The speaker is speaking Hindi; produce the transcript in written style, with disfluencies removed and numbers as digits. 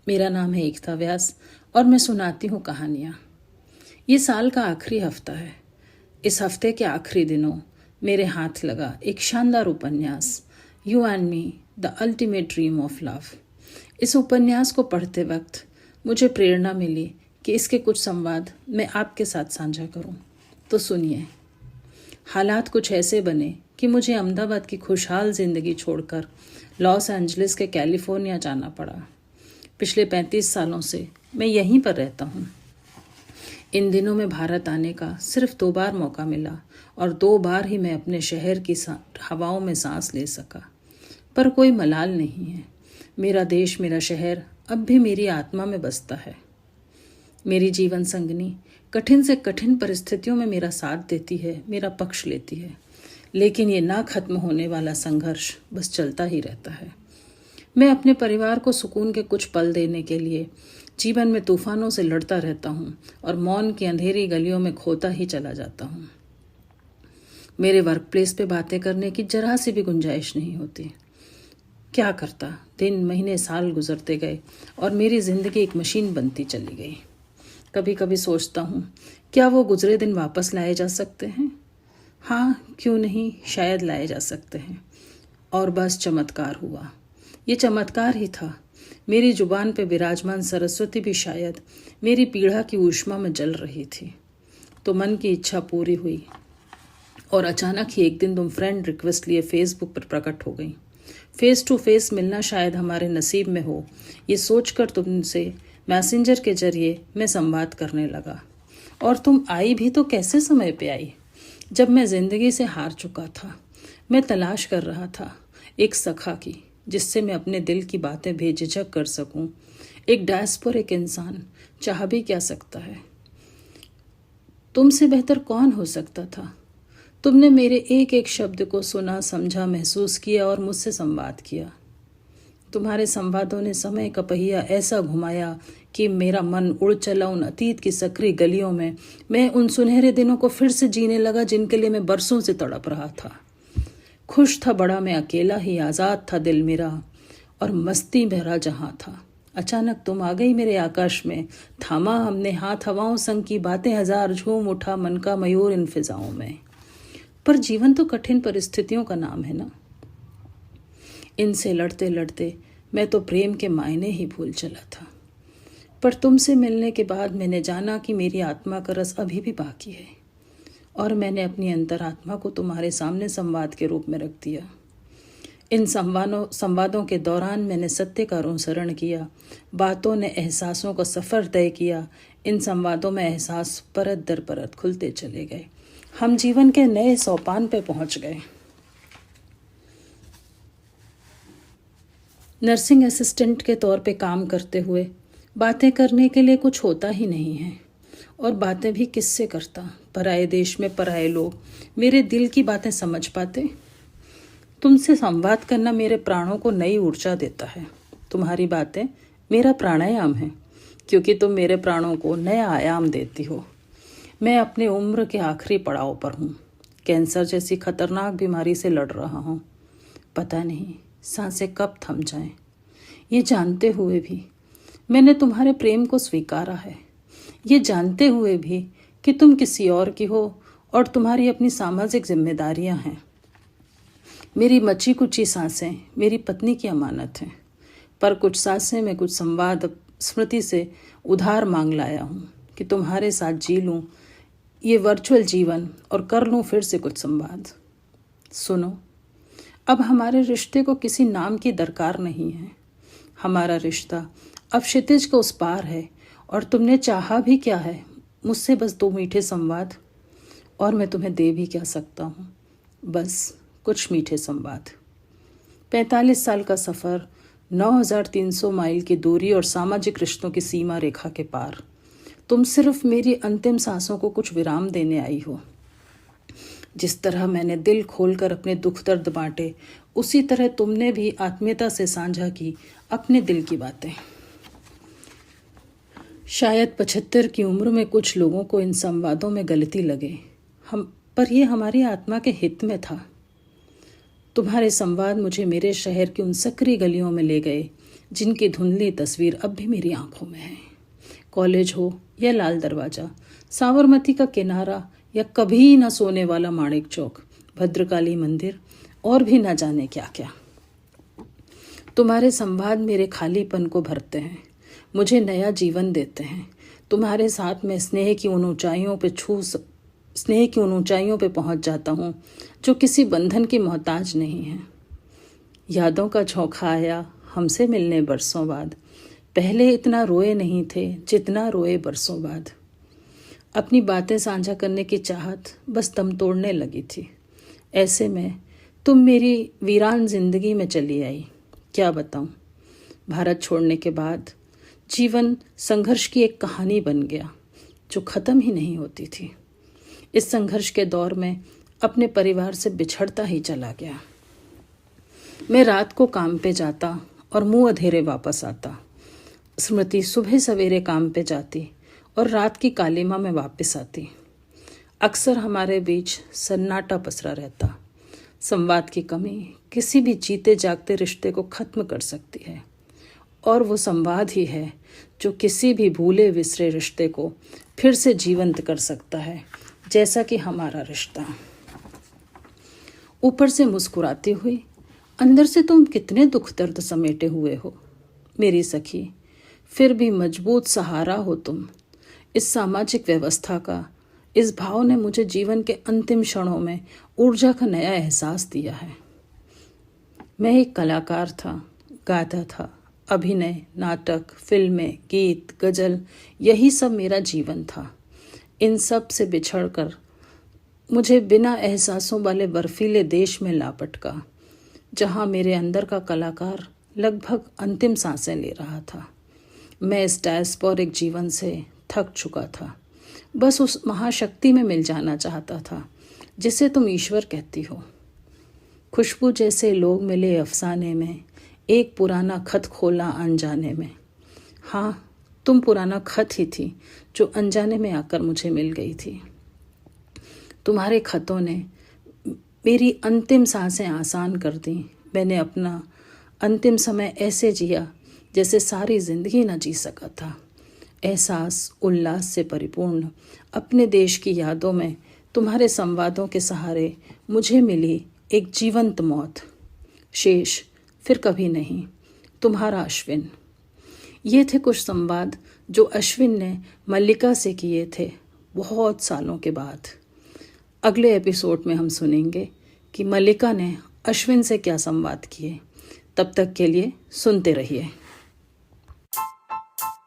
मेरा नाम है एकता व्यास और मैं सुनाती हूँ कहानियाँ। ये साल का आखिरी हफ्ता है। इस हफ्ते के आखिरी दिनों मेरे हाथ लगा एक शानदार उपन्यास, you and me the ultimate dream of love. इस उपन्यास को पढ़ते वक्त मुझे प्रेरणा मिली कि इसके कुछ संवाद मैं आपके साथ साझा करूं। तो सुनिए। हालात कुछ ऐसे बने कि मुझे अहमदाबाद की खुशहाल जिंदगी छोड़कर लॉस एंजलिस के कैलिफोर्निया जाना पड़ा। पिछले 35 सालों से मैं यहीं पर रहता हूँ। इन दिनों में भारत आने का सिर्फ 2 बार मौका मिला और 2 बार ही मैं अपने शहर की हवाओं में सांस ले सका। पर कोई मलाल नहीं है। मेरा देश, मेरा शहर अब भी मेरी आत्मा में बसता है। मेरी जीवन संगनी कठिन से कठिन परिस्थितियों में मेरा साथ देती है, मेरा पक्ष लेती है। लेकिन ये ना खत्म होने वाला संघर्ष बस चलता ही रहता है। मैं अपने परिवार को सुकून के कुछ पल देने के लिए जीवन में तूफानों से लड़ता रहता हूँ और मौन की अंधेरी गलियों में खोता ही चला जाता हूँ। मेरे वर्क प्लेस पे बातें करने की जरा सी भी गुंजाइश नहीं होती। क्या करता, दिन महीने साल गुजरते गए और मेरी जिंदगी एक मशीन बनती चली गई। कभी कभी सोचता हूँ, क्या वो गुजरे दिन वापस लाए जा सकते हैं? हाँ, क्यों नहीं, शायद लाए जा सकते हैं। और बस चमत्कार हुआ। ये चमत्कार ही था। मेरी जुबान पे विराजमान सरस्वती भी शायद मेरी पीड़ा की ऊष्मा में जल रही थी। तो मन की इच्छा पूरी हुई और अचानक ही एक दिन तुम फ्रेंड रिक्वेस्ट लिए फेसबुक पर प्रकट हो गई। फेस टू फेस मिलना शायद हमारे नसीब में हो, ये सोचकर तुमसे मैसेंजर के जरिए मैं संवाद करने लगा। और तुम आई भी तो कैसे समय पे आई, जब मैं जिंदगी से हार चुका था। मैं तलाश कर रहा था एक सखा की, जिससे मैं अपने दिल की बातें बेझिझक कर सकूं। एक डायस्पोरिक इंसान चाह भी क्या सकता है। तुमसे बेहतर कौन हो सकता था। तुमने मेरे एक एक शब्द को सुना, समझा, महसूस किया और मुझसे संवाद किया। तुम्हारे संवादों ने समय का पहिया ऐसा घुमाया कि मेरा मन उड़ चला उन अतीत की सक्रिय गलियों में। मैं उन सुनहरे दिनों को फिर से जीने लगा जिनके लिए मैं बरसों से तड़प रहा था। खुश था बड़ा मैं अकेला ही, आज़ाद था दिल मेरा और मस्ती भरा जहां था। अचानक तुम आ गई मेरे आकाश में, थामा हमने हाथ हवाओं संग की बातें हजार, झूम उठा मन का मयूर इन फिजाओं में। पर जीवन तो कठिन परिस्थितियों का नाम है ना। इनसे लड़ते लड़ते मैं तो प्रेम के मायने ही भूल चला था। पर तुमसे मिलने के बाद मैंने जाना कि मेरी आत्मा का रस अभी भी बाकी है और मैंने अपनी अंतरात्मा को तुम्हारे सामने संवाद के रूप में रख दिया। इन संवादों के दौरान मैंने सत्य का अनुसरण किया। बातों ने एहसासों का सफ़र तय किया। इन संवादों में एहसास परत दर परत खुलते चले गए। हम जीवन के नए सोपान पे पहुंच गए। नर्सिंग असिस्टेंट के तौर पे काम करते हुए बातें करने के लिए कुछ होता ही नहीं है। और बातें भी किससे करता। पराए देश में पराए लोग मेरे दिल की बातें समझ पाते। तुमसे संवाद करना मेरे प्राणों को नई ऊर्जा देता है। तुम्हारी बातें मेरा प्राणायाम है, क्योंकि तुम मेरे प्राणों को नया आयाम देती हो। मैं अपने उम्र के आखिरी पड़ाव पर हूँ। कैंसर जैसी खतरनाक बीमारी से लड़ रहा हूँ। पता नहीं सांसें कब थम जाएं। ये जानते हुए भी मैंने तुम्हारे प्रेम को स्वीकारा है। ये जानते हुए भी कि तुम किसी और की हो और तुम्हारी अपनी सामाजिक जिम्मेदारियां हैं। मेरी मची कुची सांसें मेरी पत्नी की अमानत हैं। पर कुछ सांसें में कुछ संवाद स्मृति से उधार मांग लाया हूँ कि तुम्हारे साथ जी लूँ ये वर्चुअल जीवन और कर लूँ फिर से कुछ संवाद। सुनो, अब हमारे रिश्ते को किसी नाम की दरकार नहीं है। हमारा रिश्ता अब क्षितिज के उस पार है और तुमने चाहा भी क्या है मुझसे, बस 2 मीठे संवाद। और मैं तुम्हें दे भी क्या सकता हूँ, बस कुछ मीठे संवाद। 45 साल का सफ़र, 9300 माइल की दूरी और सामाजिक रिश्तों की सीमा रेखा के पार। तुम सिर्फ मेरी अंतिम सांसों को कुछ विराम देने आई हो। जिस तरह मैंने दिल खोलकर अपने दुख दर्द बांटे, उसी तरह तुमने भी आत्मीयता से साझा की अपने दिल की बातें। शायद 75 की उम्र में कुछ लोगों को इन संवादों में गलती लगे, पर यह हमारी आत्मा के हित में था। तुम्हारे संवाद मुझे मेरे शहर की उन सक्रिय गलियों में ले गए जिनकी धुंधली तस्वीर अब भी मेरी आंखों में है। कॉलेज हो या लाल दरवाजा, साबरमती का किनारा या कभी न सोने वाला माणिक चौक, भद्रकाली मंदिर और भी न जाने क्या क्या। तुम्हारे संवाद मेरे खालीपन को भरते हैं, मुझे नया जीवन देते हैं। तुम्हारे साथ मैं स्नेह की उन ऊंचाइयों पे पहुंच जाता हूं जो किसी बंधन की मोहताज नहीं है। यादों का झोंका आया हमसे मिलने बरसों बाद, पहले इतना रोए नहीं थे जितना रोए बरसों बाद। अपनी बातें साझा करने की चाहत बस दम तोड़ने लगी थी। ऐसे में तुम मेरी वीरान जिंदगी में चली आई। क्या बताऊं, भारत छोड़ने के बाद जीवन संघर्ष की एक कहानी बन गया जो ख़त्म ही नहीं होती थी। इस संघर्ष के दौर में अपने परिवार से बिछड़ता ही चला गया। मैं रात को काम पे जाता और मुंह अधेरे वापस आता। स्मृति सुबह सवेरे काम पे जाती और रात की कालिमा में वापस आती। अक्सर हमारे बीच सन्नाटा पसरा रहता। संवाद की कमी किसी भी जीते जागते रिश्ते को ख़त्म कर सकती है, और वो संवाद ही है जो किसी भी भूले विसरे रिश्ते को फिर से जीवंत कर सकता है, जैसा कि हमारा रिश्ता। ऊपर से मुस्कुराती हुई, अंदर से तुम कितने दुख दर्द समेटे हुए हो मेरी सखी, फिर भी मजबूत सहारा हो तुम। इस सामाजिक व्यवस्था का इस भाव ने मुझे जीवन के अंतिम क्षणों में ऊर्जा का नया एहसास दिया है। मैं एक कलाकार था, गाता था। अभिनय, नाटक, फिल्में, गीत, गजल, यही सब मेरा जीवन था। इन सब से बिछड़कर मुझे बिना एहसासों वाले बर्फीले देश में लापटका, जहाँ मेरे अंदर का कलाकार लगभग अंतिम सांसें ले रहा था। मैं इस डायस्पोरिक जीवन से थक चुका था। बस उस महाशक्ति में मिल जाना चाहता था जिसे तुम ईश्वर कहती हो। खुशबू जैसे लोग मिले अफसाने में, एक पुराना खत खोला अनजाने में। हाँ, तुम पुराना खत ही थी जो अनजाने में आकर मुझे मिल गई थी। तुम्हारे खतों ने मेरी अंतिम सांसें आसान कर दी। मैंने अपना अंतिम समय ऐसे जिया जैसे सारी जिंदगी न जी सका था। एहसास, उल्लास से परिपूर्ण अपने देश की यादों में तुम्हारे संवादों के सहारे मुझे मिली एक जीवंत मौत। शेष फिर कभी नहीं, तुम्हारा अश्विन। ये थे कुछ संवाद जो अश्विन ने मल्लिका से किए थे बहुत सालों के बाद। अगले एपिसोड में हम सुनेंगे कि मल्लिका ने अश्विन से क्या संवाद किए। तब तक के लिए सुनते रहिए।